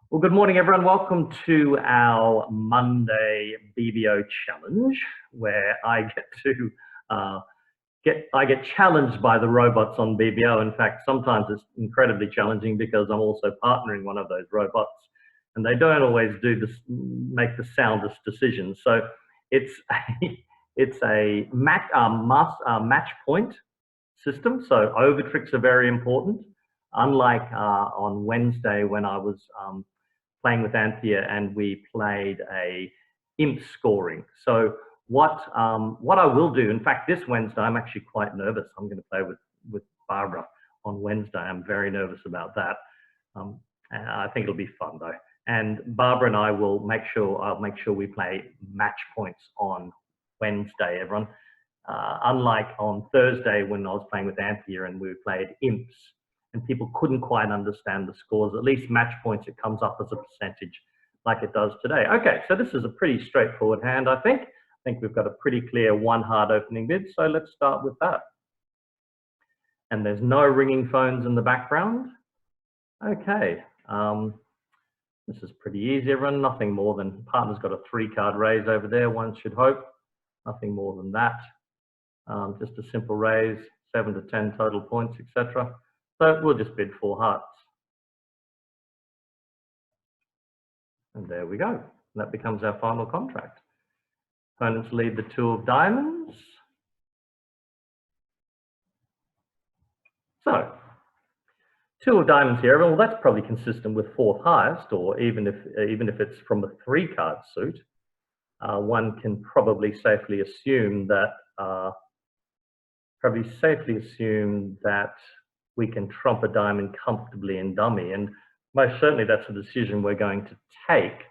Well, good morning, everyone. Welcome to our Monday BBO Challenge, where I get challenged by the robots on BBO. In fact, sometimes it's incredibly challenging because I'm also partnering one of those robots, and they don't always make the soundest decisions. So it's a match point system. So over tricks are very important. Unlike on Wednesday when I was playing with Anthea and we played a imp scoring. So what I will do, in fact, this Wednesday, I'm actually quite nervous. I'm going to play with Barbara on Wednesday. I'm very nervous about that. I think it'll be fun though. And Barbara and I will I'll make sure we play match points on Wednesday, everyone. Unlike on Thursday when I was playing with Anthea and we played imps, and people couldn't quite understand the scores. At least match points, it comes up as a percentage like it does today. Okay, so this is a pretty straightforward hand, I think. I think we've got a pretty clear one hard opening bid, so let's start with that. And there's no ringing phones in the background. Okay, this is pretty easy, everyone. Nothing more than, partner's got a 3-card raise over there, one should hope. Nothing more than that. Just a simple raise, 7 to 10 total points, etc. So we'll just bid 4 hearts. And there we go. That becomes our final contract. Opponents lead the 2 of diamonds. So 2 of diamonds here. Well, that's probably consistent with 4th highest, or even if it's from a 3-card suit, one can probably safely assume that we can trump a diamond comfortably in dummy, and most certainly that's a decision we're going to take.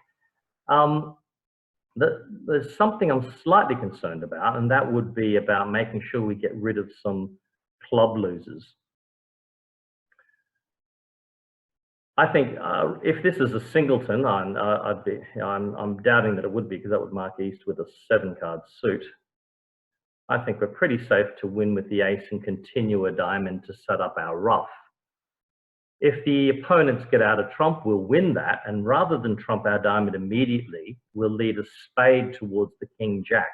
There's something I'm slightly concerned about, and that would be about making sure we get rid of some club losers. I think if this is a singleton, I'm doubting that it would be, because that would mark East with a 7-card suit. I think we're pretty safe to win with the ace and continue a diamond to set up our ruff. If the opponents get out a trump, we'll win that, and rather than trump our diamond immediately, we'll lead a spade towards the king-jack,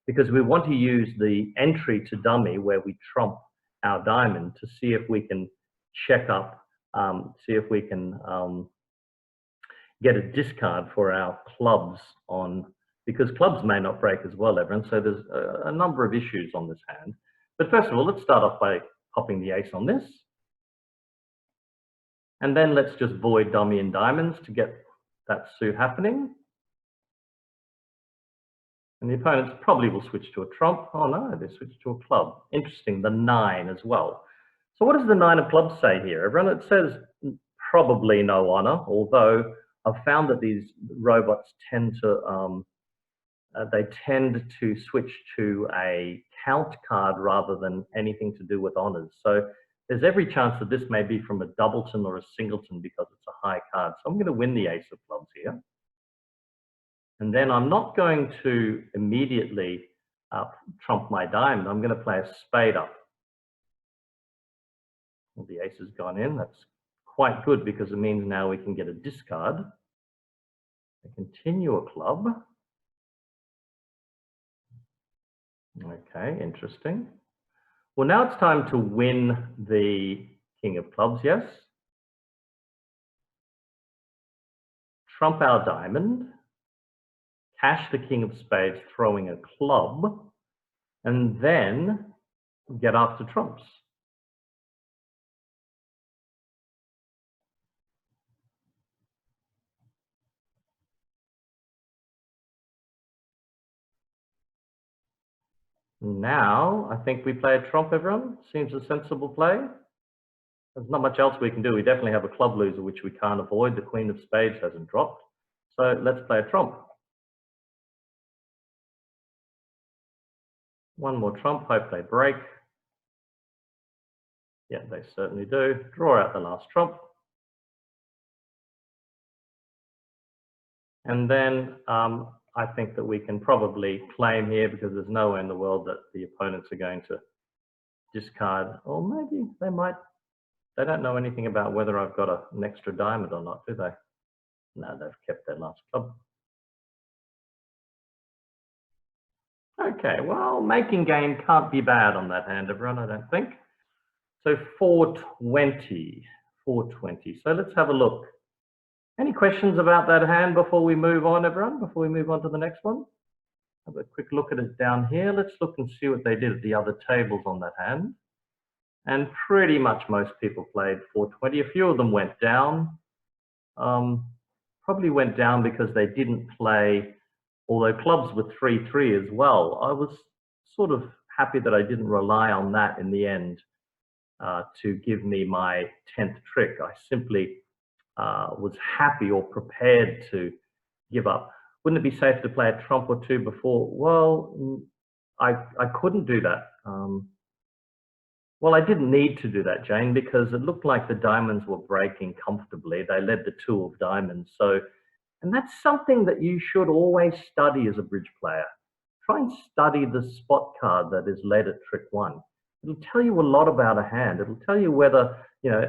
because we want to use the entry to dummy where we trump our diamond to see if we can check up, see if we can get a discard for our clubs on, because clubs may not break as well, everyone. So there's a number of issues on this hand. But first of all, let's start off by popping the ace on this. And then let's just void dummy and diamonds to get that suit happening. And the opponents probably will switch to a trump. Oh no, they switched to a club. Interesting, the 9 as well. So what does the 9 of clubs say here, everyone? It says probably no honor, although I've found that these robots tend to switch to a count card rather than anything to do with honors. So there's every chance that this may be from a doubleton or a singleton because it's a high card. So I'm going to win the ace of clubs here. And then I'm not going to immediately trump my diamond. I'm going to play a spade up. Well, the ace has gone in. That's quite good because it means now we can get a discard. I continue a club. Okay, interesting. Well, now it's time to win the king of clubs, yes. Trump our diamond, cash the king of spades, throwing a club, and then get after trumps. Now, I think we play a trump, everyone. Seems a sensible play. There's not much else we can do. We definitely have a club loser, which we can't avoid. The queen of spades hasn't dropped. So let's play a trump. One more trump, hope they break. Yeah, they certainly do. Draw out the last trump. And then I think that we can probably claim here, because there's no way in the world that the opponents are going to discard, or maybe they might. They don't know anything about whether I've got an extra diamond or not, do they? No, they've kept their last club. Okay, well, making game can't be bad on that hand, everyone, I don't think. So 420, 420. So let's have a look. Any questions about that hand before we move on, everyone? Before we move on to the next one? Have a quick look at it down here. Let's look and see what they did at the other tables on that hand. And pretty much most people played 420. A few of them went down. Probably went down because they didn't play, although clubs were 3-3 as well. I was sort of happy that I didn't rely on that in the end to give me my 10th trick. I simply was happy or prepared to give up. Wouldn't it be safe to play a trump or two before? Well, I couldn't do that. Well, I didn't need to do that, Jane, because it looked like the diamonds were breaking comfortably. They led the 2 of diamonds. So, and that's something that you should always study as a bridge player. Try and study the spot card that is led at trick 1. It'll tell you a lot about a hand. It'll tell you whether,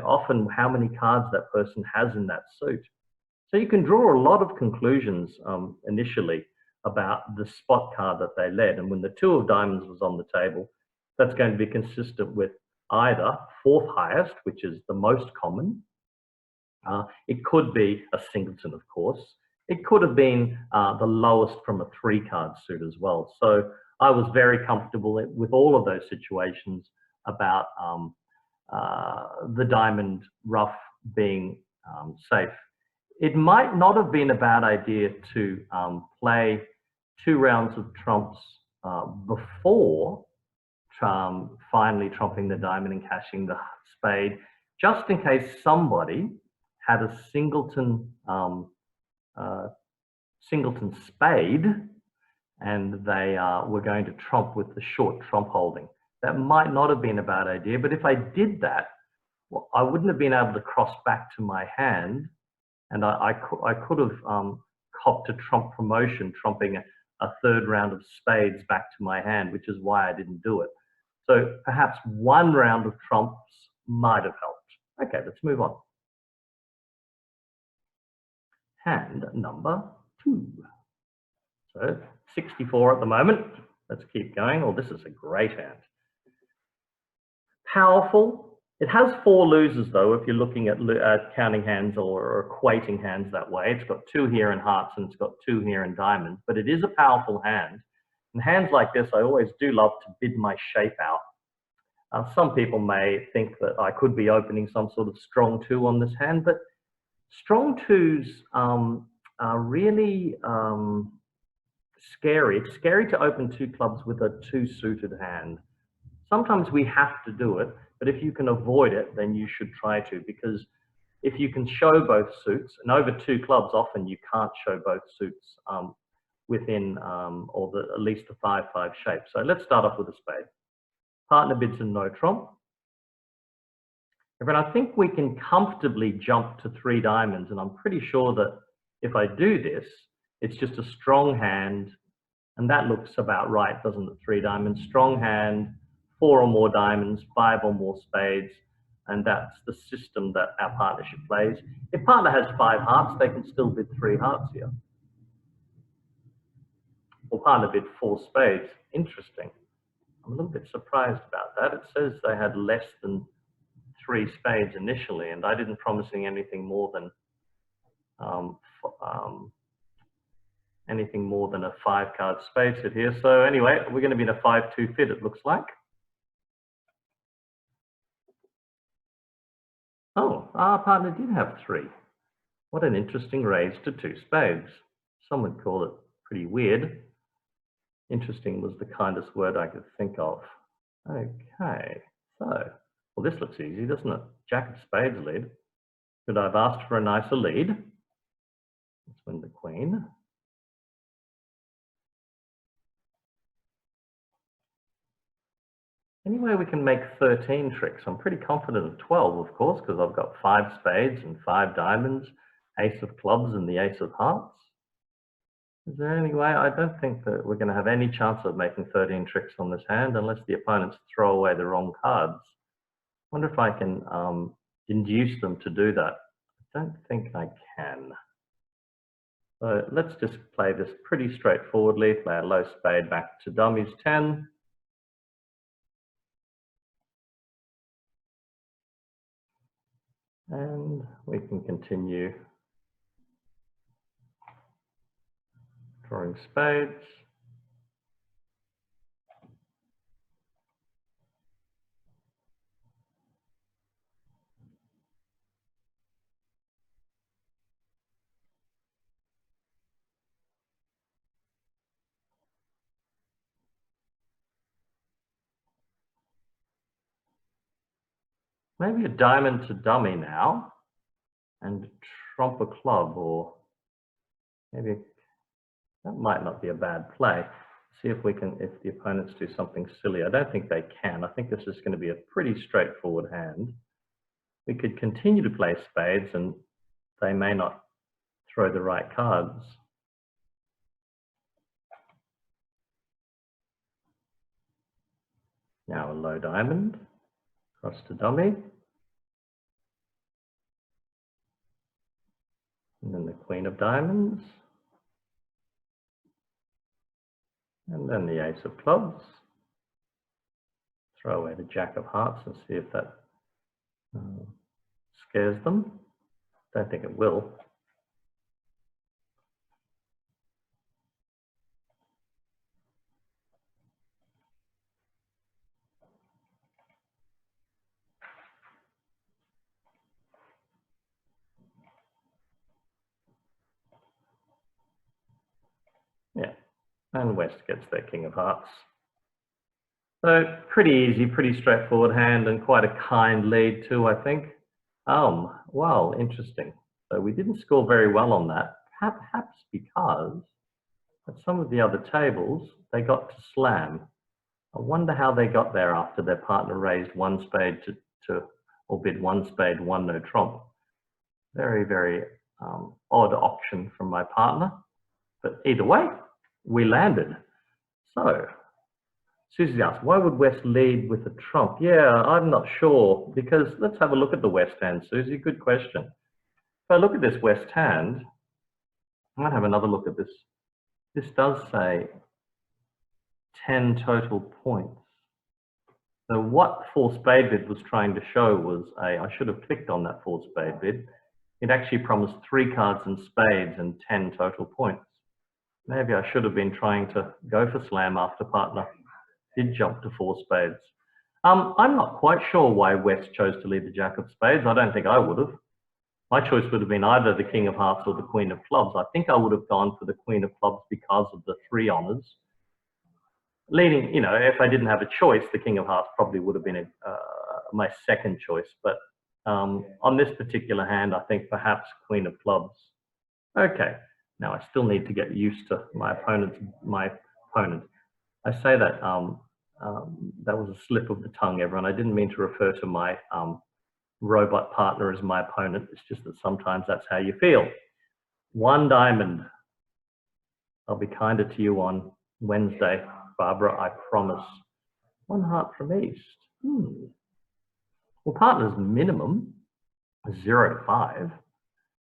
often how many cards that person has in that suit. So you can draw a lot of conclusions initially about the spot card that they led. And when the 2 of diamonds was on the table, that's going to be consistent with either 4th highest, which is the most common. It could be a singleton, of course. It could have been the lowest from a 3-card suit as well. So I was very comfortable with all of those situations about the diamond rough being safe. It might not have been a bad idea to play 2 rounds of trumps before finally trumping the diamond and cashing the spade, just in case somebody had a singleton spade and they were going to trump with the short trump holding. That might not have been a bad idea, but if I did that, well, I wouldn't have been able to cross back to my hand, and I could have copped a trump promotion, trumping a 3rd round of spades back to my hand, which is why I didn't do it. So perhaps 1 round of trumps might have helped. Okay, let's move on. Hand number 2. So 64 at the moment. Let's keep going. Oh, this is a great hand. Powerful. It has 4 losers though, if you're looking at counting hands or equating hands that way. It's got 2 here in hearts and it's got 2 here in diamonds, but it is a powerful hand. And hands like this, I always do love to bid my shape out. Some people may think that I could be opening some sort of strong 2 on this hand, but strong 2s are really scary. It's scary to open 2 clubs with a 2-suited hand. Sometimes we have to do it, but if you can avoid it, then you should try to, because if you can show both suits, and over 2 clubs, often you can't show both suits within at least the 5-5 shape. So let's start off with a spade. Partner bids a no trump. Everyone, I think we can comfortably jump to 3 diamonds, and I'm pretty sure that if I do this, it's just a strong hand, and that looks about right, doesn't it? 3 diamonds, strong hand, 4 or more diamonds, 5 or more spades, and that's the system that our partnership plays. If partner has 5 hearts, they can still bid 3 hearts here. Or partner bid 4 spades. Interesting. I'm a little bit surprised about that. It says they had less than 3 spades initially, and I didn't promise anything more than a 5-card spade sit here. So anyway, we're going to be in a 5-2 fit, it looks like. Oh, our partner did have 3. What an interesting raise to 2 spades. Some would call it pretty weird. Interesting was the kindest word I could think of. Okay, so, well, this looks easy, doesn't it? Jack of spades lead. Could I have asked for a nicer lead? Let's win the queen. Anyway, we can make 13 tricks. I'm pretty confident of 12, of course, because I've got 5 spades and 5 diamonds, ace of clubs and the ace of hearts. Is there any way? I don't think that we're going to have any chance of making 13 tricks on this hand unless the opponents throw away the wrong cards. I wonder if I can induce them to do that. I don't think I can. So let's just play this pretty straightforwardly. Play a low spade back to dummies 10. And we can continue drawing spades. Maybe a diamond to dummy now, and trump a club, or maybe that might not be a bad play. See if we can, if the opponents do something silly. I don't think they can. I think this is going to be a pretty straightforward hand. We could continue to play spades and they may not throw the right cards. Now a low diamond, cross to dummy. And then the queen of diamonds. And then the ace of clubs. Throw away the jack of hearts and see if that scares them. Don't think it will. Yeah, and West gets their king of hearts. So pretty easy, pretty straightforward hand, and quite a kind lead too, I think. Well, interesting. So we didn't score very well on that, perhaps because at some of the other tables, they got to slam. I wonder how they got there after their partner raised one spade or bid one spade, one no trump. Very, very odd auction from my partner. But either way, we landed. So Susie asks, why would West lead with a trump? Yeah, I'm not sure, because let's have a look at the West hand, Susie. Good question. If I look at this West hand, I might have another look at this. This does say 10 total points. So what four spade bid was trying to show was I should have clicked on that four spade bid. It actually promised 3 cards and spades and 10 total points. Maybe I should have been trying to go for slam after partner did jump to 4 spades. I'm not quite sure why West chose to lead the jack of spades. I don't think I would have. My choice would have been either the king of hearts or the queen of clubs. I think I would have gone for the queen of clubs because of the 3 honors. Leading, you know, if I didn't have a choice, the king of hearts probably would have been my second choice. But on this particular hand, I think perhaps queen of clubs. Okay, now I still need to get used to my opponent. I say that that was a slip of the tongue, everyone. I didn't mean to refer to my robot partner as my opponent. It's just that sometimes that's how you feel. 1 diamond. I'll be kinder to you on Wednesday, Barbara, I promise. 1 heart from East. Well, partner's minimum, 0-5.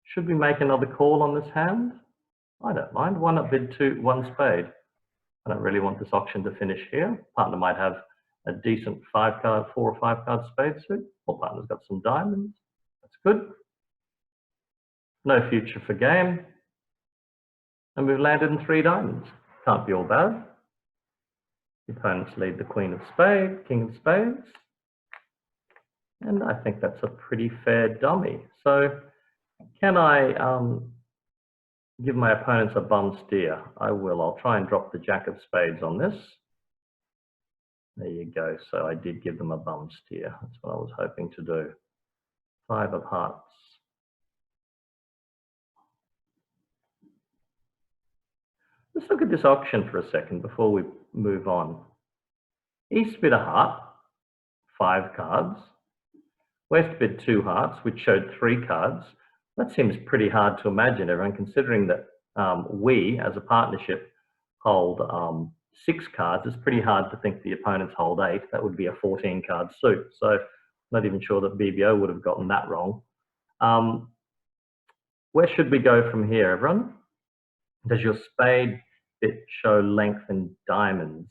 Should we make another call on this hand? I don't mind. Why not bid 2, 1 spade? I don't really want this auction to finish here. Partner might have a decent 4 or 5 card spade suit. Or partner's got some diamonds. That's good. No future for game. And we've landed in 3 diamonds. Can't be all bad. The opponents lead the queen of spades, king of spades. And I think that's a pretty fair dummy. So can I give my opponents a bum steer? I will. I'll try and drop the jack of spades on this. There you go. So I did give them a bum steer. That's what I was hoping to do. 5 of hearts. Let's look at this auction for a second before we move on. East bid a heart, 5 cards. West bid 2 hearts, which showed 3 cards. That seems pretty hard to imagine, everyone, considering that we, as a partnership, hold 6 cards. It's pretty hard to think the opponents hold 8. That would be a 14-card suit. So I'm not even sure that BBO would have gotten that wrong. Where should we go from here, everyone? Does your spade bit show length in diamonds?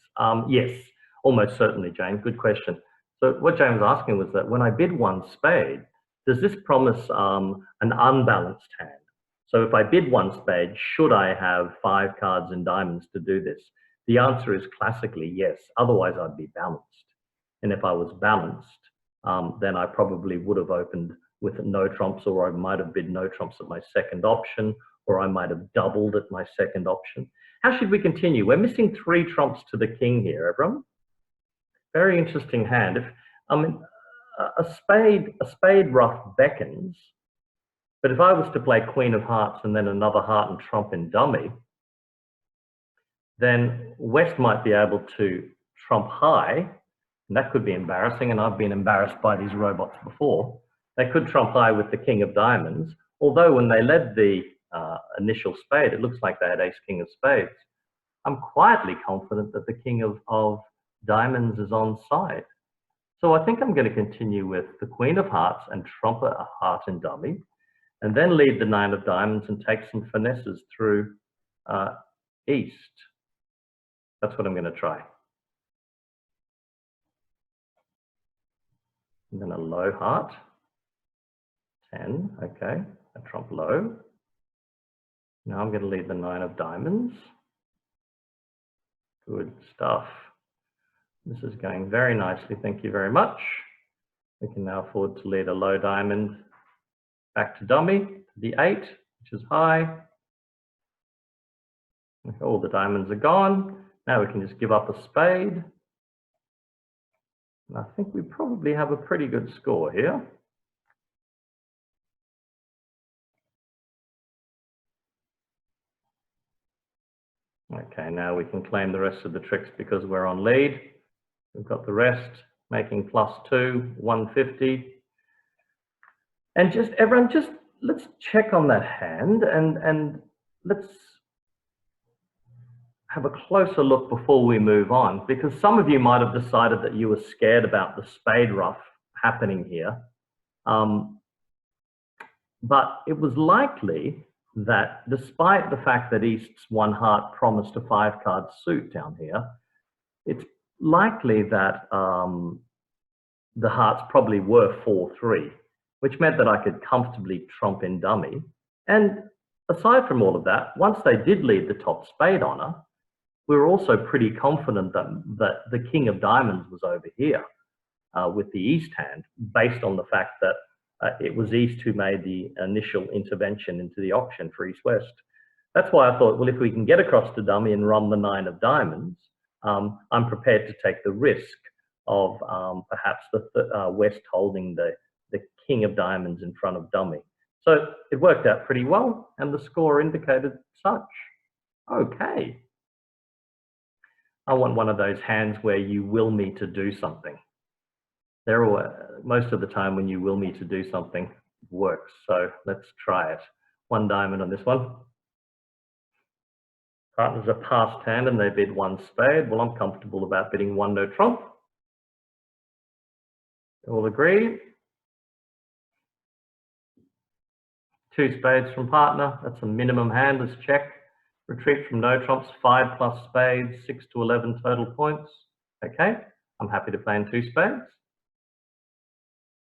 Yes, almost certainly, Jane. Good question. So what Jane was asking was that when I bid one spade, does this promise an unbalanced hand? So if I bid one spade, should I have 5 cards in diamonds to do this? The answer is classically yes. Otherwise, I'd be balanced. And if I was balanced, then I probably would have opened with no trumps, or I might have bid no trumps at my second option, or I might have doubled at my second option. How should we continue? We're missing 3 trumps to the king here, everyone. Very interesting hand. If a spade rough beckons, but if I was to play queen of hearts and then another heart and trump in dummy, then West might be able to trump high, and that could be embarrassing, and I've been embarrassed by these robots before. They could trump high with the king of diamonds, although when they led the initial spade, it looks like they had ace king of spades. I'm quietly confident that the king of diamonds is on side. So I think I'm going to continue with the queen of hearts and trump a heart in dummy, and then lead the 9 of diamonds and take some finesses through east. That's what I'm going to try. And then a low heart, 10, okay, a trump low. Now I'm going to lead the 9 of diamonds. Good stuff. This is going very nicely, thank you very much. We can now afford to lead a low diamond back to dummy, the 8, which is high. Okay, all the diamonds are gone. Now we can just give up a spade. And I think we probably have a pretty good score here. Okay, now we can claim the rest of the tricks because we're on lead. We've got the rest, making +2, 150. And just, everyone, just let's check on that hand and let's have a closer look before we move on, because some of you might have decided that you were scared about the spade ruff happening here. But it was likely that despite the fact that East's 1 heart promised a 5-card suit down here, it's likely that the hearts probably were 4-3, which meant that I could comfortably trump in dummy. And aside from all of that, once they did lead the top spade honor, we were also pretty confident that the king of diamonds was over here with the East hand, based on the fact that it was East who made the initial intervention into the auction for East-West. That's why I thought, well, if we can get across to dummy and run the 9 of diamonds, I'm prepared to take the risk of perhaps the West holding the king of diamonds in front of dummy. So it worked out pretty well, and the score indicated such. Okay. I want one of those hands where you will me to do something. Most of the time when you will me to do something, it works. So let's try it. 1 diamond on this one. Partners are passed hand and they bid 1 spade. Well, I'm comfortable about bidding 1 no trump. All agree? 2 spades from partner. That's a minimum hand. Let's check. Retreat from no trumps, 5 plus spades, 6 to 11 total points. Okay, I'm happy to play in 2 spades.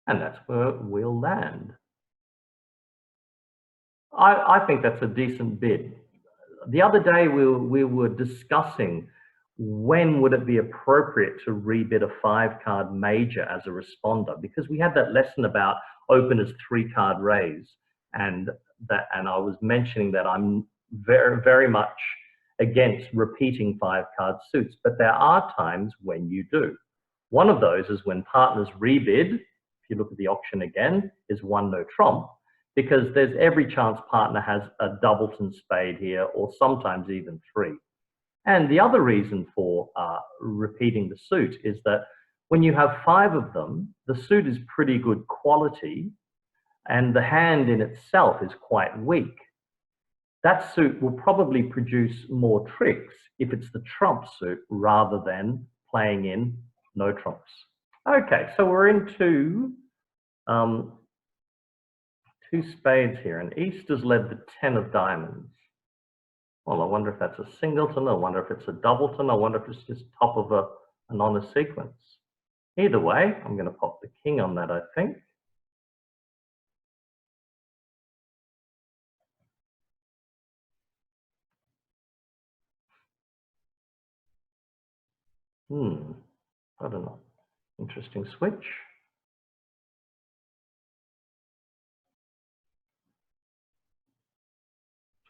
And that's where we'll land. I think that's a decent bid. The other day we were discussing when would it be appropriate to rebid a 5-card major as a responder, because we had that lesson about openers 3-card raise, and I was mentioning that I'm very, very much against repeating 5-card suits, but there are times when you do. One of those is when partners rebid. If you look at the auction again, is 1 no trump, because there's every chance partner has a doubleton spade here, or sometimes even 3. And the other reason for repeating the suit is that when you have 5 of them, the suit is pretty good quality, and the hand in itself is quite weak. That suit will probably produce more tricks if it's the trump suit rather than playing in no trumps. Okay, so we're into 2 spades here, and East has led the 10 of diamonds. Well, I wonder if that's a singleton. I wonder if it's a doubleton. I wonder if it's just top of an honor sequence. Either way, I'm going to pop the king on that, I think. I don't know. Interesting switch.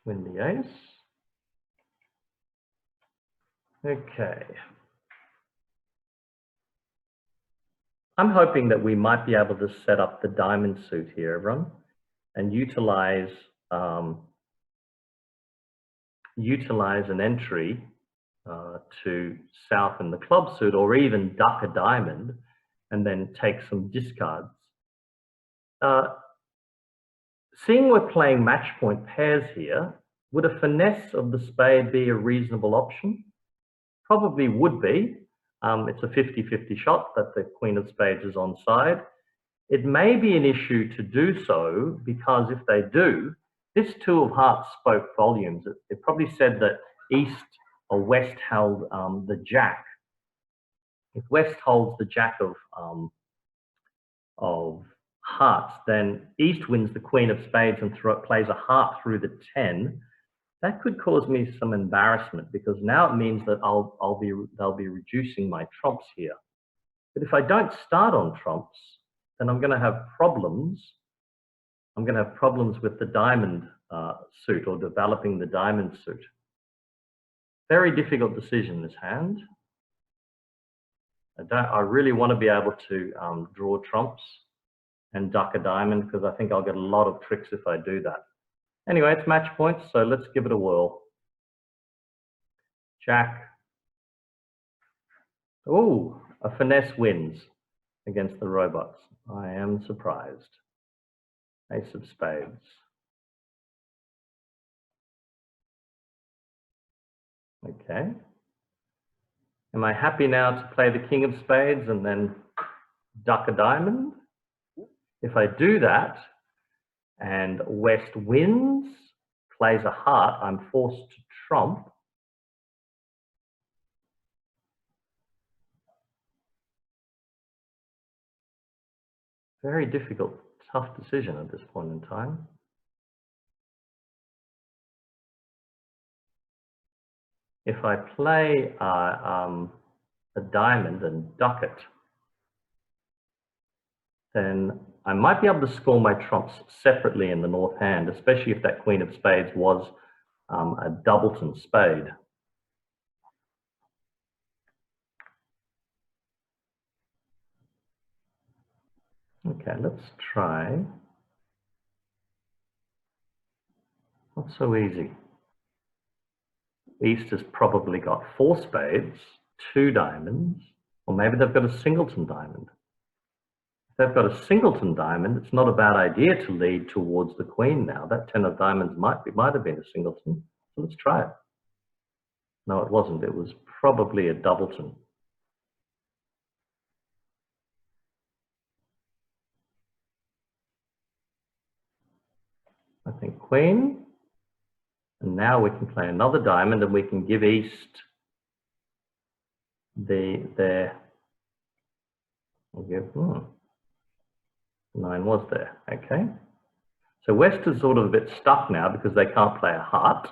Win the ace. Okay. I'm hoping that we might be able to set up the diamond suit here, everyone, and utilize an entry to south in the club suit, or even duck a diamond and then take some discards. Seeing we're playing match point pairs here, would a finesse of the spade be a reasonable option? Probably would be. It's a 50-50 shot that the queen of spades is onside. It may be an issue to do so, because if they do, this two of hearts spoke volumes. It probably said that east or west held the jack. If west holds the jack of hearts, then east wins the queen of spades and plays a heart through the 10. That could cause me some embarrassment, because now it means that they'll be reducing my trumps here. But if I don't start on trumps, then I'm going to have problems. I'm going to have problems with the diamond suit, or developing the diamond suit. Very difficult decision, this hand. I really want to be able to draw trumps and duck a diamond, because I think I'll get a lot of tricks if I do that. Anyway, it's match points, so let's give it a whirl. Jack. Oh, a finesse wins against the robots. I am surprised. Ace of spades. Okay. Am I happy now to play the king of spades and then duck a diamond? If I do that and west wins, plays a heart, I'm forced to trump. Very difficult, tough decision at this point in time. If I play a diamond and duck it, then I might be able to score my trumps separately in the north hand, especially if that queen of spades was a doubleton spade. Okay, let's try. Not so easy. East has probably got 4 spades, 2 diamonds, or maybe they've got a singleton diamond. If they've got a singleton diamond, it's not a bad idea to lead towards the queen now. That 10 of diamonds might have been a singleton. So let's try it. No, it wasn't. It was probably a doubleton. I think queen. And now we can play another diamond, and we can give east we'll give 9 was there. Okay. So west is sort of a bit stuck now because they can't play a heart.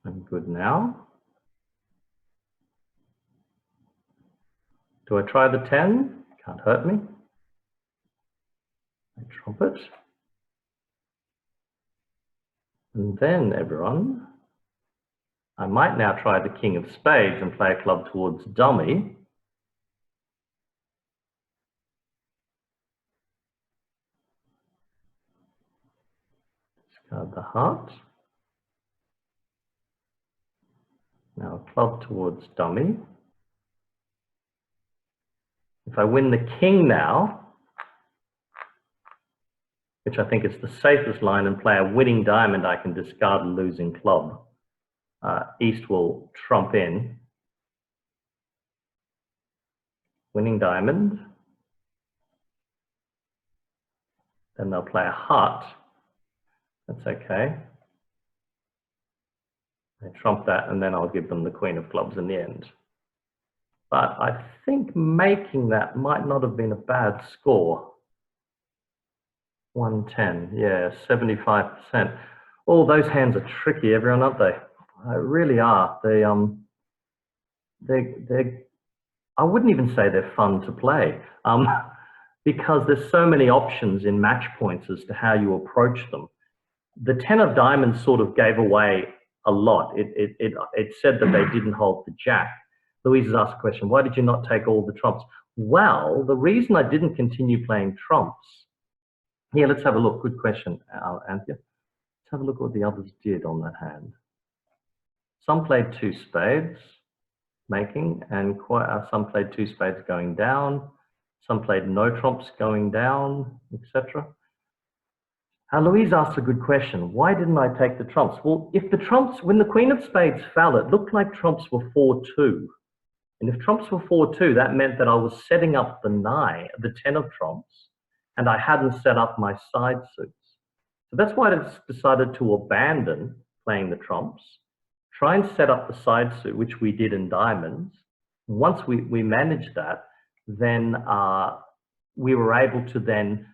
I'm good now. Do I try the 10? Can't hurt me. I trump it. And then, everyone, I might now try the king of spades and play a club towards dummy. Discard the heart. Now a club towards dummy. If I win the king now, which I think is the safest line, and play a winning diamond, I can discard a losing club. East will trump in. Winning diamond. Then they'll play a heart. That's okay. They trump that, and then I'll give them the queen of clubs in the end. But I think making that might not have been a bad score. 110, yeah, 75%. Oh, those hands are tricky, everyone, aren't they? They really are. I wouldn't even say they're fun to play, because there's so many options in match points as to how you approach them. The 10 of diamonds sort of gave away a lot. It said that they didn't hold the jack. Louise has asked a question, why did you not take all the trumps? Well, the reason I didn't continue playing trumps, here, let's have a look. Good question, Anthea. Let's have a look at what the others did on that hand. Some played 2 spades, making, and some played 2 spades going down. Some played no trumps going down, etc. Louise asked a good question. Why didn't I take the trumps? Well, if the trumps, when the queen of spades fell, it looked like trumps were 4-2. And if trumps were 4-2, that meant that I was setting up the 10 of trumps, and I hadn't set up my side suits. So that's why I decided to abandon playing the trumps, try and set up the side suit, which we did in diamonds. Once we managed that, then we were able to then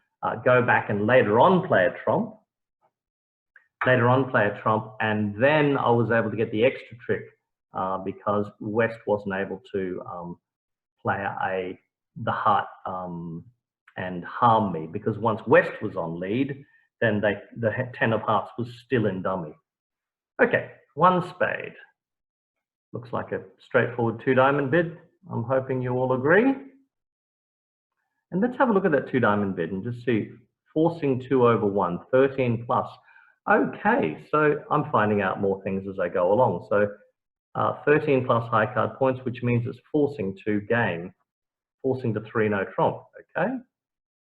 go back and later on play a trump, and then I was able to get the extra trick because West wasn't able to play the heart and harm me, because once West was on lead, then the 10 of hearts was still in dummy. Okay, 1 spade. Looks like a straightforward 2 diamond bid. I'm hoping you all agree. And let's have a look at that 2 diamond bid and just see, forcing 2 over 1, 13 plus. Okay, so I'm finding out more things as I go along. So 13 plus high card points, which means it's forcing 2 game, forcing to 3 no trump. Okay,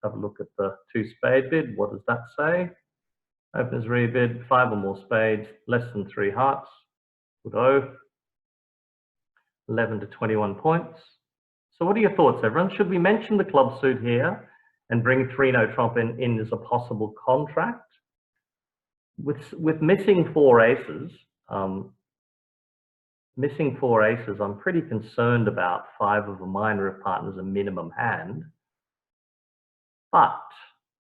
have a look at the 2 spade bid. What does that say? Openers rebid, 5 or more spades, less than 3 hearts. Good O. 11 to 21 points. So what are your thoughts, everyone? Should we mention the club suit here and bring 3 no trump in as a possible contract? With missing 4 aces, I'm pretty concerned about 5 of a minor if partner's a minimum hand. But,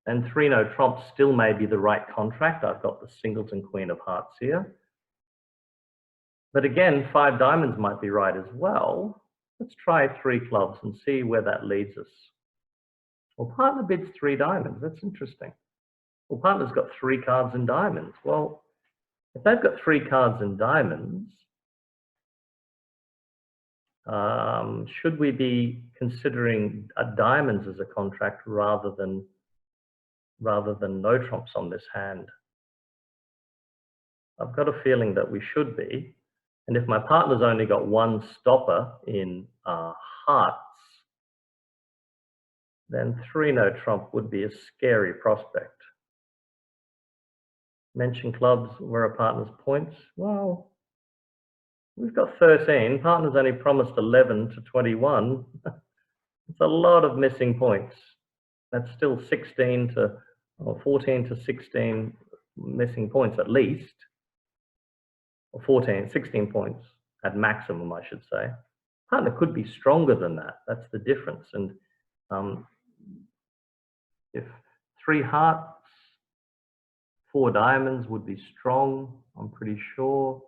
and 3 no trump still may be the right contract. I've got the singleton queen of hearts here. But again, 5 diamonds might be right as well. Let's try 3 clubs and see where that leads us. Well, partner bids 3 diamonds. That's interesting. Well, partner's got 3 cards in diamonds. Well, if they've got 3 cards in diamonds, should we be considering diamonds as a contract rather than no trumps on this hand? I've got a feeling that we should be. And if my partner's only got 1 stopper in hearts, then 3 no trump would be a scary prospect. Mention clubs, where are partner's points? Well, we've got 13. Partner's only promised 11 to 21. It's a lot of missing points. That's still 16 to, or 14 to 16 missing points at least. Or 16 points at maximum, I should say. Partner could be stronger than that. That's the difference. And if 3 hearts, 4 diamonds would be strong, I'm pretty sure.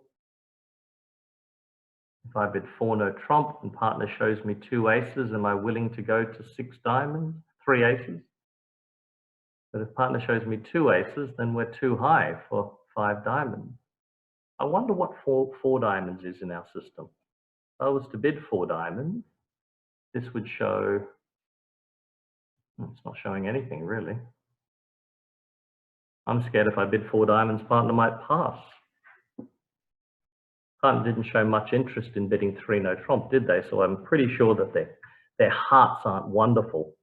If I bid 4 no trump and partner shows me 2 aces, am I willing to go to 6 diamonds, 3 aces? But if partner shows me 2 aces, then we're too high for 5 diamonds. I wonder what 4 diamonds is in our system. If I was to bid 4 diamonds, this would show, it's not showing anything really. I'm scared if I bid 4 diamonds, partner might pass. Partner didn't show much interest in bidding 3 no trump, did they? So I'm pretty sure that their hearts aren't wonderful.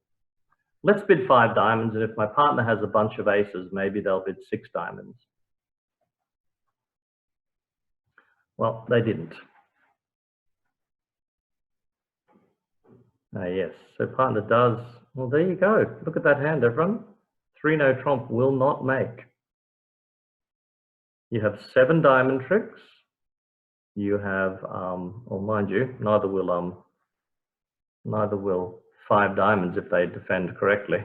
Let's bid 5 diamonds, and if my partner has a bunch of aces, maybe they'll bid 6 diamonds. Well, they didn't. Yes, so partner does. Well, there you go. Look at that hand, everyone. 3-no trump will not make. You have 7 diamond tricks. You have, well, mind you, neither will 5 diamonds if they defend correctly.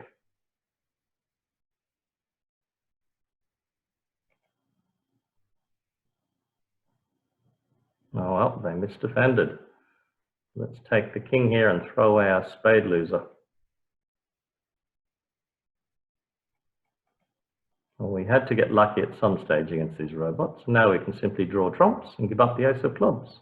Oh well, they misdefended. Let's take the king here and throw away our spade loser. Well, we had to get lucky at some stage against these robots. Now we can simply draw trumps and give up the ace of clubs.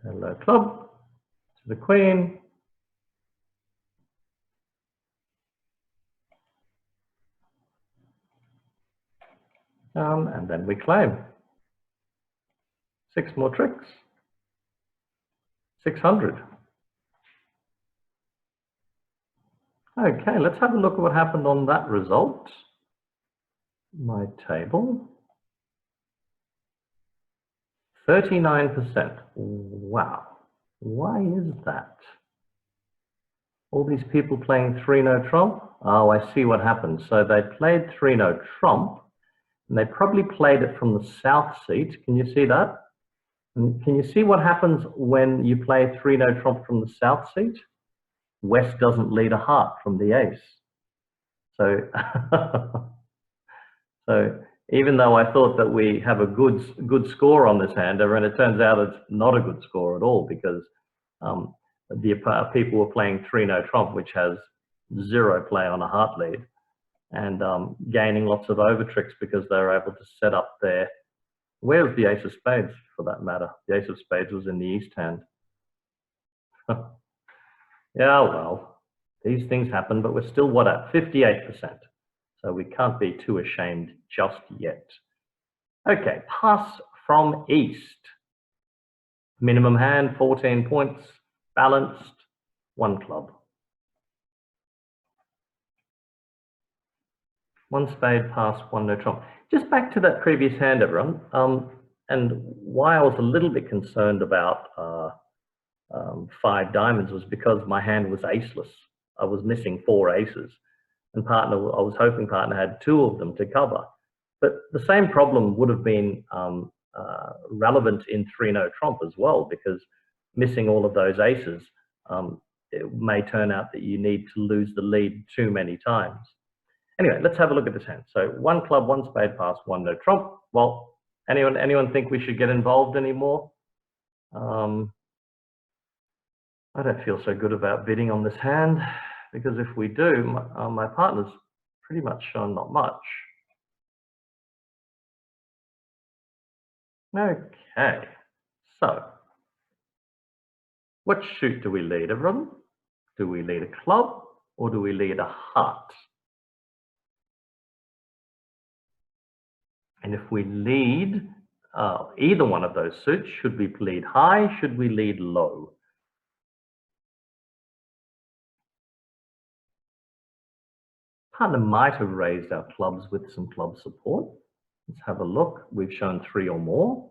Hello club to the queen. And then we claim. 6 more tricks. 600. Okay, let's have a look at what happened on that result. My table. 39%. Wow. Why is that? All these people playing 3-no trump? Oh, I see what happened. So they played 3-no trump, and they probably played it from the south seat. Can you see that? And can you see what happens when you play 3-no trump from the south seat? West doesn't lead a heart from the ace. So, so even though I thought that we have a good score on this hand, and it turns out it's not a good score at all, because the people were playing 3-no trump, which has 0 play on a heart lead, and gaining lots of over tricks because they were able to set up their. Where was the ace of spades, for that matter? The ace of spades was in the east hand. Yeah, well, these things happen, but we're still what at 58%. So we can't be too ashamed just yet. Okay, pass from east. Minimum hand, 14 points, balanced, 1 club. 1 spade, pass, 1 no trump. Just back to that previous hand, everyone, and why I was a little bit concerned about 5 diamonds was because my hand was aceless. I was missing 4 aces, and I was hoping partner had 2 of them to cover. But the same problem would have been relevant in 3-no trump as well, because missing all of those aces, it may turn out that you need to lose the lead too many times. Anyway, let's have a look at this hand. So 1 club, 1 spade, pass, 1 no trump. Well, anyone think we should get involved anymore? I don't feel so good about bidding on this hand, because if we do, my partner's pretty much shown not much. Okay, so what shoot do we lead, everyone? Do we lead a club or do we lead a heart? And if we lead either one of those suits, should we lead high? Should we lead low? Partner might have raised our clubs with some club support. Let's have a look. We've shown 3 or more.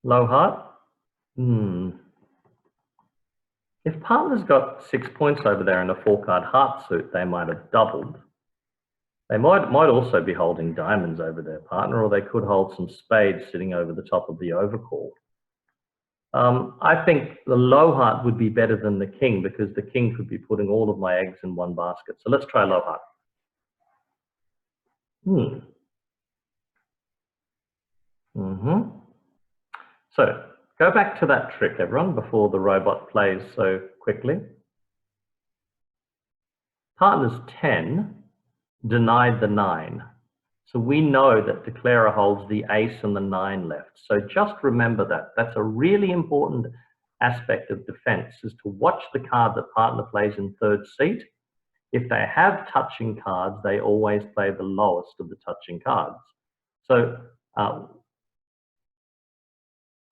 Low heart. If partner's got 6 points over there in a 4-card heart suit, they might have doubled. They might also be holding diamonds over their partner, or they could hold some spades sitting over the top of the overcall. I think the low heart would be better than the king, because the king could be putting all of my eggs in one basket. So let's try low heart. So go back to that trick, everyone, before the robot plays so quickly. Partner's 10 denied the 9. So we know that declarer holds the ace and the 9 left. So just remember that. That's a really important aspect of defense, is to watch the card that partner plays in 3rd seat. If they have touching cards, they always play the lowest of the touching cards. So,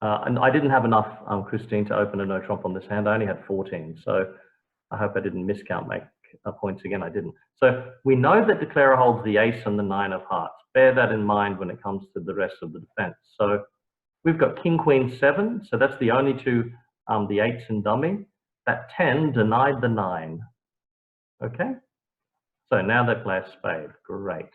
and I didn't have enough, Christine, to open a no trump on this hand. I only had 14. So I hope I didn't miscount my points again. I didn't. So we know that declarer holds the ace and the 9 of hearts. Bear that in mind when it comes to the rest of the defense. So we've got king, queen, 7. So that's the only two, the 8s and dummy. That 10 denied the 9. Okay. So now they play a spade. Great.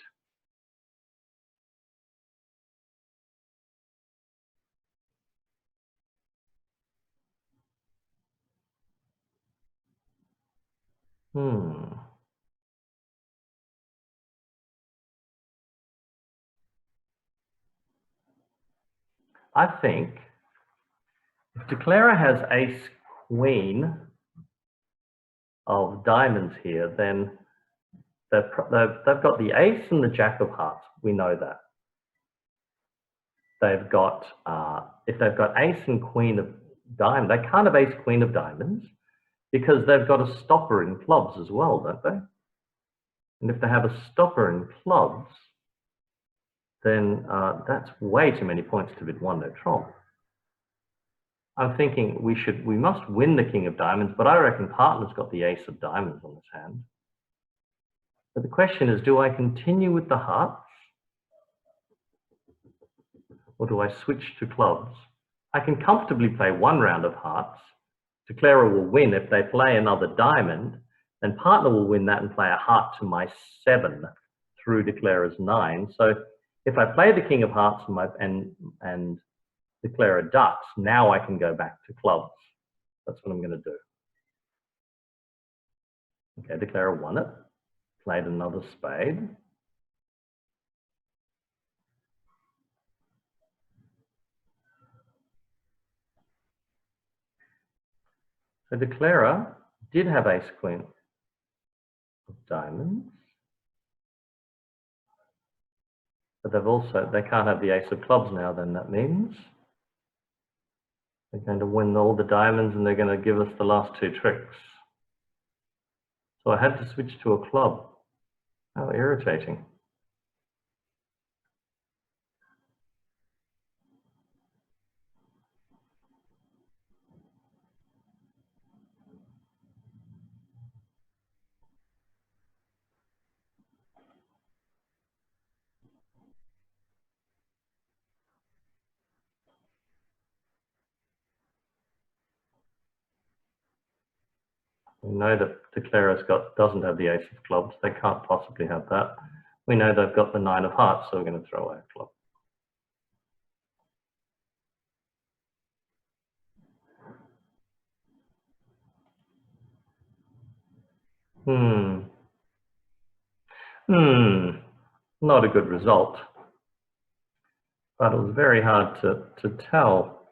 I think if declarer has ace, queen of diamonds here, then they've got the ace and the jack of hearts. We know that. They've got, if they've got ace and queen of diamonds, they can't have ace, queen of diamonds because they've got a stopper in clubs as well, don't they? And if they have a stopper in clubs, then that's way too many points to bid one no trump. I'm thinking we must win the king of diamonds, but I reckon partner's got the ace of diamonds on his hand. But the question is, do I continue with the hearts or do I switch to clubs? I can comfortably play one round of hearts. Declarer will win. If they play another diamond, then partner will win that and play a heart to my 7 through declarer's 9. So if I play the king of hearts and declarer ducks, now I can go back to clubs. That's what I'm going to do. Okay, declarer won it. Played another spade. So declarer did have ace queen of diamonds, but they can't have the ace of clubs now. Then that means they're going to win all the diamonds and they're going to give us the last 2 tricks. So I had to switch to a club. How irritating. We know that declarer's doesn't have the ace of clubs. They can't possibly have that. We know they've got the 9 of hearts, so we're going to throw away a club. Not a good result. But it was very hard to tell.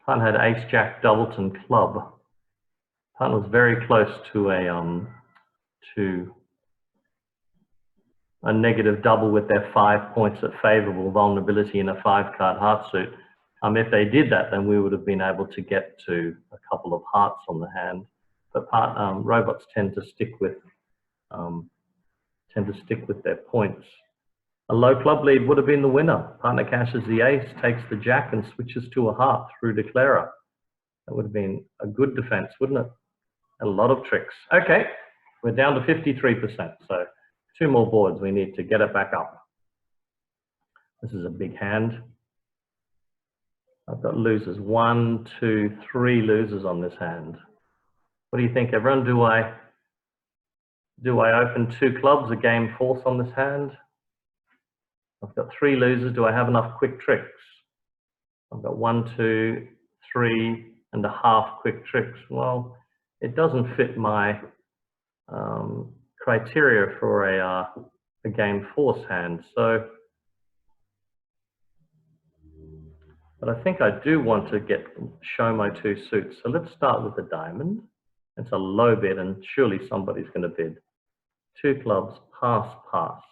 Partner had ace, jack, doubleton, club. Partner was very close to a negative double with their 5 points at favorable vulnerability in a 5-card heart suit. If they did that, then we would have been able to get to a couple of hearts on the hand. But robots tend to stick with their points. A low club lead would have been the winner. Partner cashes the ace, takes the jack, and switches to a heart through declarer. That would have been a good defense, wouldn't it? A lot of tricks. Okay, we're down to 53%. So 2 more boards. We need to get it back up. This is a big hand. I've got losers. 1, 2, 3 losers on this hand. What do you think, everyone? Do I open 2 clubs, a game fourth on this hand? I've got 3 losers. Do I have enough quick tricks? I've got 1, 2, 3 and a half quick tricks. Well, it doesn't fit my criteria for a game force hand. So, but I think I do want to show my 2 suits. So let's start with the diamond. It's a low bid and surely somebody's going to bid. 2 clubs, pass, pass.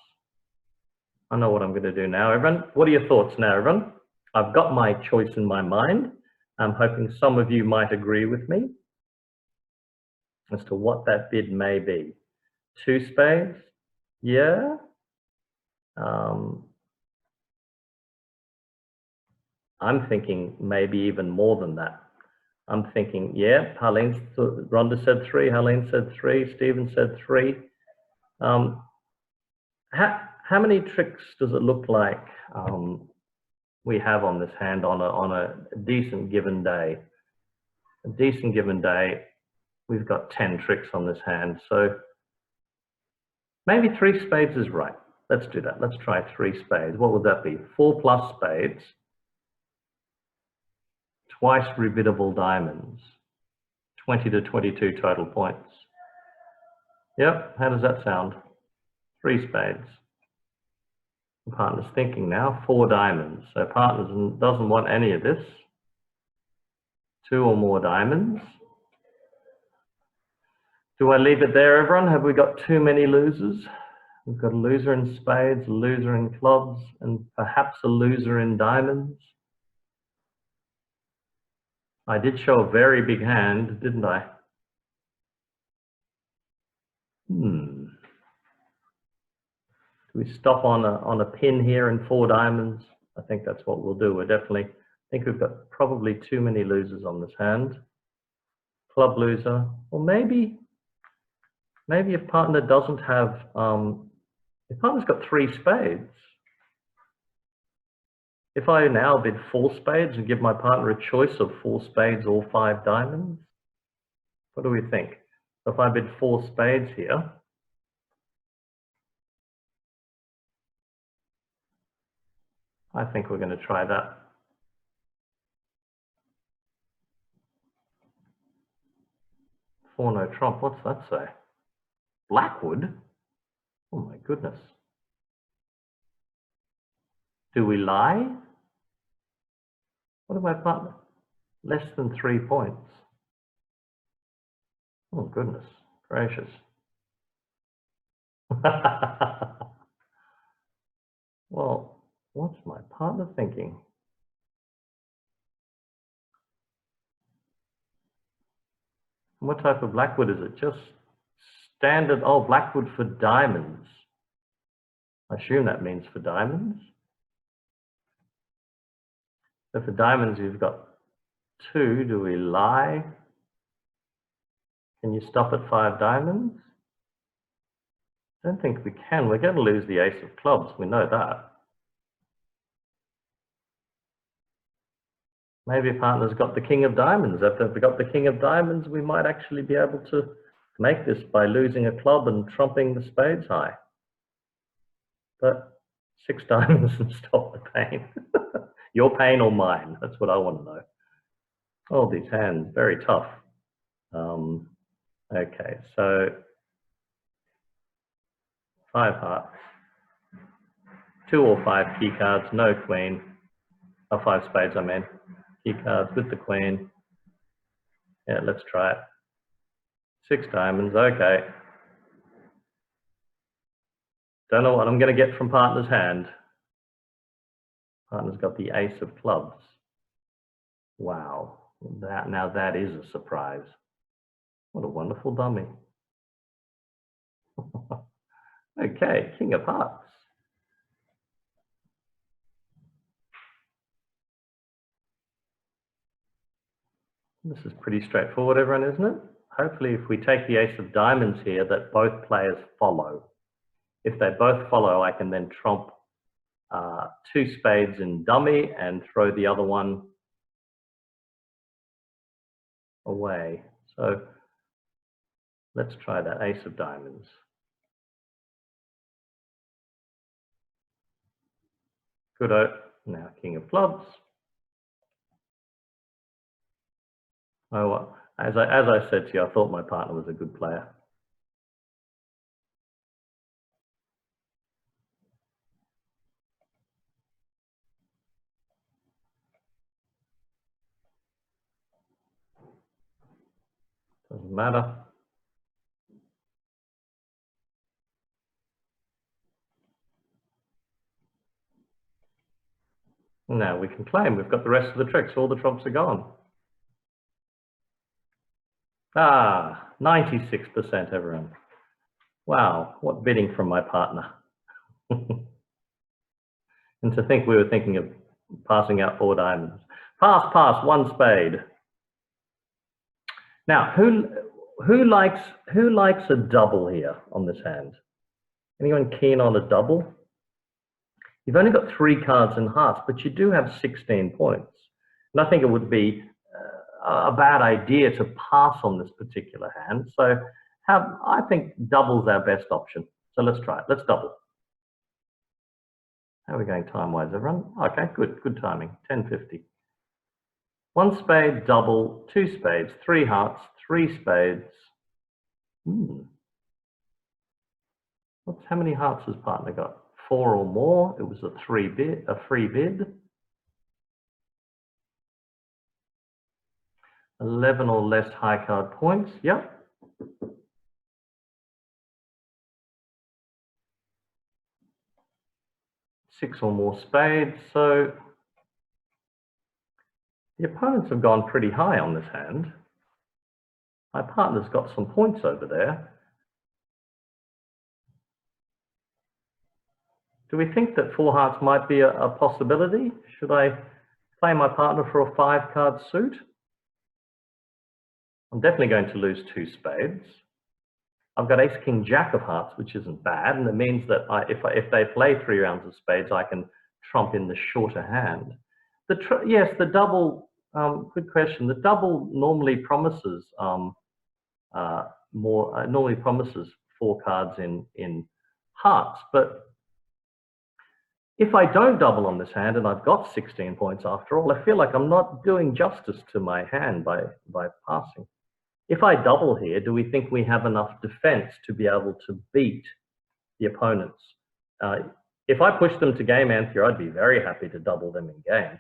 I know what I'm going to do now, everyone. What are your thoughts now, everyone? I've got my choice in my mind. I'm hoping some of you might agree with me as to what that bid may be. 2 spades, yeah. I'm thinking maybe even more than that. I'm thinking, yeah, Rhonda said 3, Harleen said 3, Stephen said 3. How many tricks does it look like we have on this hand on a decent given day? A decent given day, we've got 10 tricks on this hand. So maybe 3 spades is right. Let's do that. Let's try 3 spades. What would that be? 4 plus spades, twice rebiddable diamonds, 20 to 22 total points. Yep, how does that sound? 3 spades. The partner's thinking now, 4 diamonds. So partner doesn't want any of this. 2 or more diamonds. Do I leave it there, everyone? Have we got too many losers? We've got a loser in spades, a loser in clubs, and perhaps a loser in diamonds. I did show a very big hand, didn't I? Do we stop on a pin here in 4 diamonds? I think that's what we'll do. I think we've got probably too many losers on this hand. Club loser, or maybe if partner doesn't have, if partner's got 3 spades. If I now bid 4 spades and give my partner a choice of 4 spades or 5 diamonds, what do we think? So if I bid 4 spades here, I think we're going to try that. 4 no trump, what's that say? Blackwood? Oh my goodness. Do we lie? What about partner? Less than 3 points. Oh goodness gracious. Well, what's my partner thinking? What type of Blackwood is it? Just standard, oh, Blackwood for diamonds. I assume that means for diamonds. So for diamonds, you've got 2. Do we lie? Can you stop at 5 diamonds? I don't think we can. We're going to lose the ace of clubs. We know that. Maybe a partner's got the king of diamonds. If they've got the king of diamonds, we might actually be able to make this by losing a club and trumping the spades high. But 6 diamonds and stop the pain. Your pain or mine? That's what I want to know. Oh, these hands, very tough. Okay, so 5 hearts, 2 or 5 key cards, no queen. Oh, 5 spades, I mean. Key cards with the queen. Yeah, let's try it. 6 diamonds, okay. Don't know what I'm going to get from partner's hand. Partner's got the ace of clubs. Wow, now that is a surprise. What a wonderful dummy. Okay, king of hearts. This is pretty straightforward, everyone, isn't it? Hopefully, if we take the ace of diamonds here, that both players follow. If they both follow, I can then trump 2 spades in dummy and throw the other one away. So let's try that ace of diamonds. Good. Now king of clubs. Oh, well, as I said to you, I thought my partner was a good player. Doesn't matter. Now we can claim we've got the rest of the tricks. All the trumps are gone. Ah, 96%, everyone. Wow, what bidding from my partner. And to think we were thinking of passing out 4 diamonds. Pass, 1 spade. Now, who likes a double here on this hand? Anyone keen on a double? You've only got 3 cards in hearts, but you do have 16 points. And I think it would be a bad idea to pass on this particular hand. So I think double's our best option. So let's try it. Let's double. How are we going time-wise, everyone? Okay, good timing. 10:50. 1 spade, double, 2 spades, 3 hearts, 3 spades. How many hearts has partner got? 4 or more. It was a free bid. 11 or less high card points. Yep. 6 or more spades. So the opponents have gone pretty high on this hand. My partner's got some points over there. Do we think that 4 hearts might be a possibility? Should I play my partner for a 5-card suit? I'm definitely going to lose 2 spades. I've got ace, king, jack of hearts, which isn't bad, and it means that if they play 3 rounds of spades, I can trump in the shorter hand. Yes, the double. Good question. The double normally promises normally promises 4 cards in hearts, but if I don't double on this hand and I've got 16 points after all, I feel like I'm not doing justice to my hand by passing. If I double here, do we think we have enough defense to be able to beat the opponents? If I push them to game, Anthea, I'd be very happy to double them in game.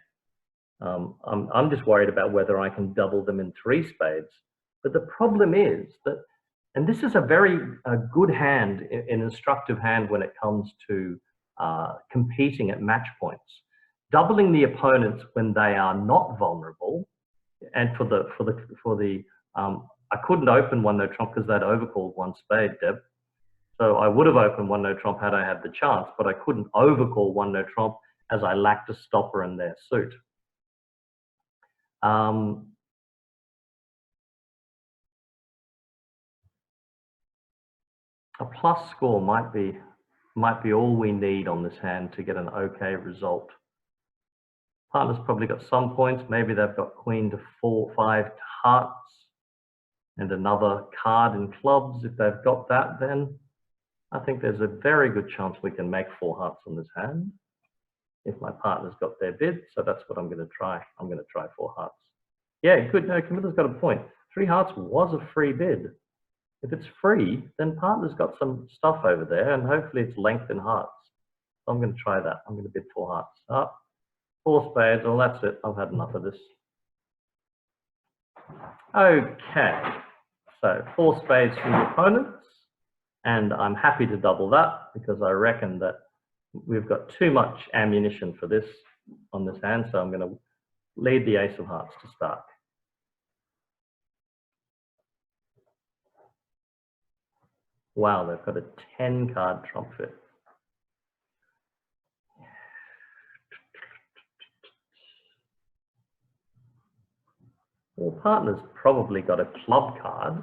I'm just worried about whether I can double them in 3 spades. But the problem is that, and this is a very good hand, an instructive hand when it comes to competing at match points. Doubling the opponents when they are not vulnerable, and I couldn't open 1-no trump because they'd overcalled 1 spade, Deb. So I would have opened 1-no trump had I had the chance, but I couldn't overcall 1-no trump as I lacked a stopper in their suit. A plus score might be all we need on this hand to get an okay result. Partner's probably got some points. Maybe they've got queen to 4-5 hearts and another card in clubs. If they've got that, then I think there's a very good chance we can make 4 hearts on this hand if my partner's got their bid. So that's what I'm going to try. I'm going to try 4 hearts. Yeah, good. No, Camilla's got a point. 3 hearts was a free bid. If it's free, then partner's got some stuff over there, and hopefully it's length in hearts. So I'm going to try that. I'm going to bid 4 hearts. Up, 4 spades. Well, that's it. I've had enough of this. Okay, so 4 spades from the opponents, and I'm happy to double that because I reckon that we've got too much ammunition for this on this hand, so I'm going to lead the ace of hearts to start. Wow, they've got a 10-card trump fit. Well, partner's probably got a club card.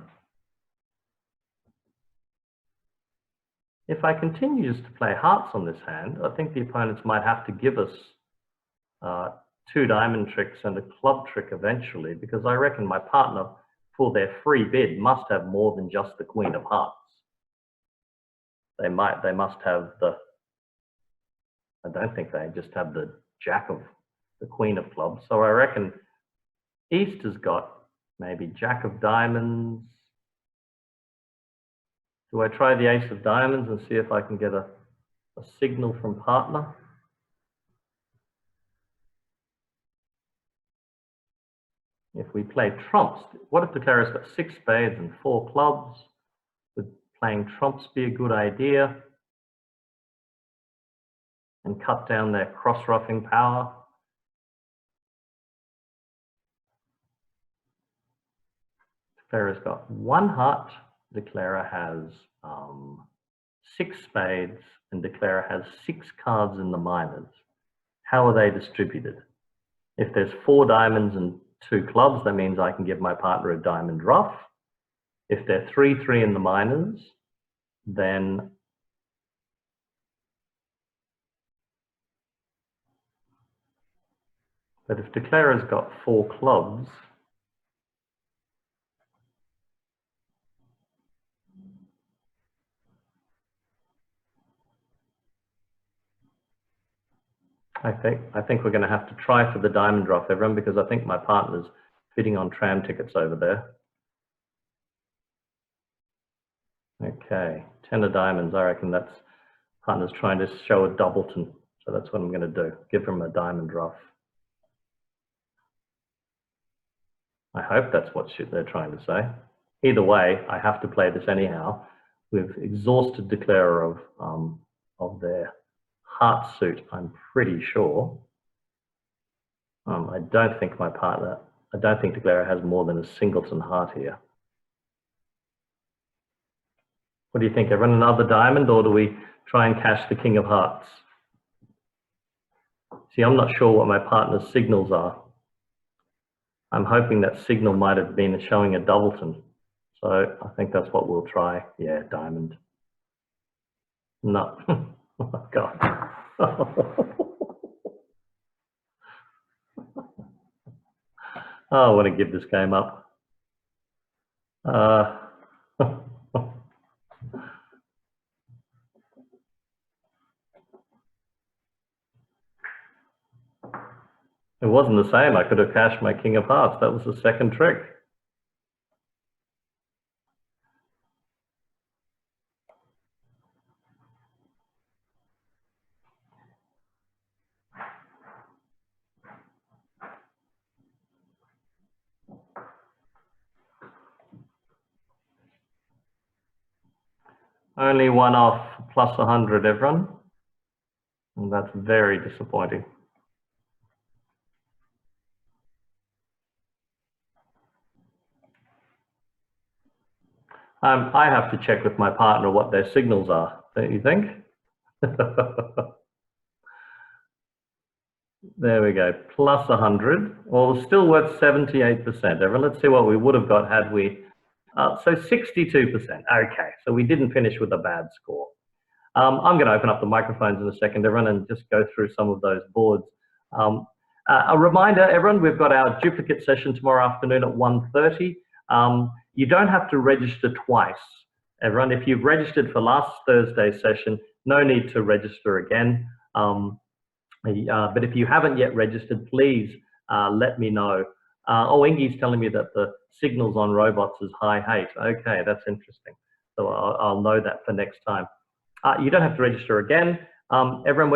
If I continue just to play hearts on this hand, I think the opponents might have to give us 2 diamond tricks and a club trick eventually, because I reckon my partner, for their free bid, must have more than just the queen of hearts. They must have I don't think they just have the jack of the queen of clubs. So I reckon East has got maybe jack of diamonds. Do I try the ace of diamonds and see if I can get a signal from partner? If we play trumps, what if the player's got 6 spades and 4 clubs? Would playing trumps be a good idea? And cut down their cross-ruffing power? Declare's got 1 heart, Declarer has 6 spades, and Declarer has 6 cards in the minors. How are they distributed? If there's 4 diamonds and 2 clubs, that means I can give my partner a diamond rough. If they're 3-3 in the minors, then but if declarer's got 4 clubs, I think we're going to have to try for the diamond rough, everyone, because I think my partner's bidding on tram tickets over there. Okay, 10 of diamonds. I reckon that's partner's trying to show a doubleton. So that's what I'm going to do. Give him a diamond rough. I hope that's what they're trying to say. Either way, I have to play this anyhow. We've exhausted declarer of their heart suit, I'm pretty sure. I don't think my partner, I don't think declarer has more than a singleton heart here. What do you think, everyone? Another diamond, or do we try and cash the king of hearts? See, I'm not sure what my partner's signals are. I'm hoping that signal might have been showing a doubleton. So I think that's what we'll try. Yeah, diamond. No. Oh, God. Oh, I want to give this game up. It wasn't the same. I could have cashed my king of hearts. That was the second trick. Only one off, plus 100, everyone. And that's very disappointing. I have to check with my partner what their signals are, don't you think? There we go, plus 100. Well, still worth 78%. Everyone, let's see what we would have got had we, so 62%. Okay, so we didn't finish with a bad score. I'm going to open up the microphones in a second, everyone, and just go through some of those boards. A reminder, everyone, we've got our duplicate session tomorrow afternoon at 1:30. You don't have to register twice, everyone. If you've registered for last Thursday's session, no need to register again. But if you haven't yet registered, please let me know. Oh, Ingy's telling me that the signals on robots is high 8. Okay, that's interesting. So I'll know that for next time. You don't have to register again. Everyone,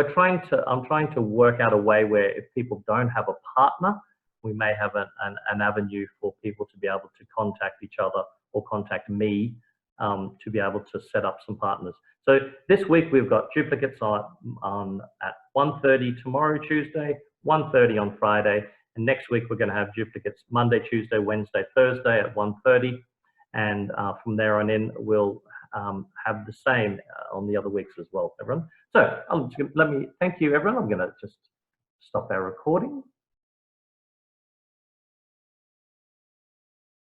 I'm trying to work out a way where if people don't have a partner, we may have an avenue for people to be able to contact each other or contact me to be able to set up some partners. So this week we've got duplicates at 1:30 tomorrow, Tuesday, 1:30 on Friday, and next week we're going to have duplicates Monday, Tuesday, Wednesday, Thursday at 1:30, and from there on in we'll have the same on the other weeks as well, everyone. So let me thank you, everyone. I'm going to just stop our recording.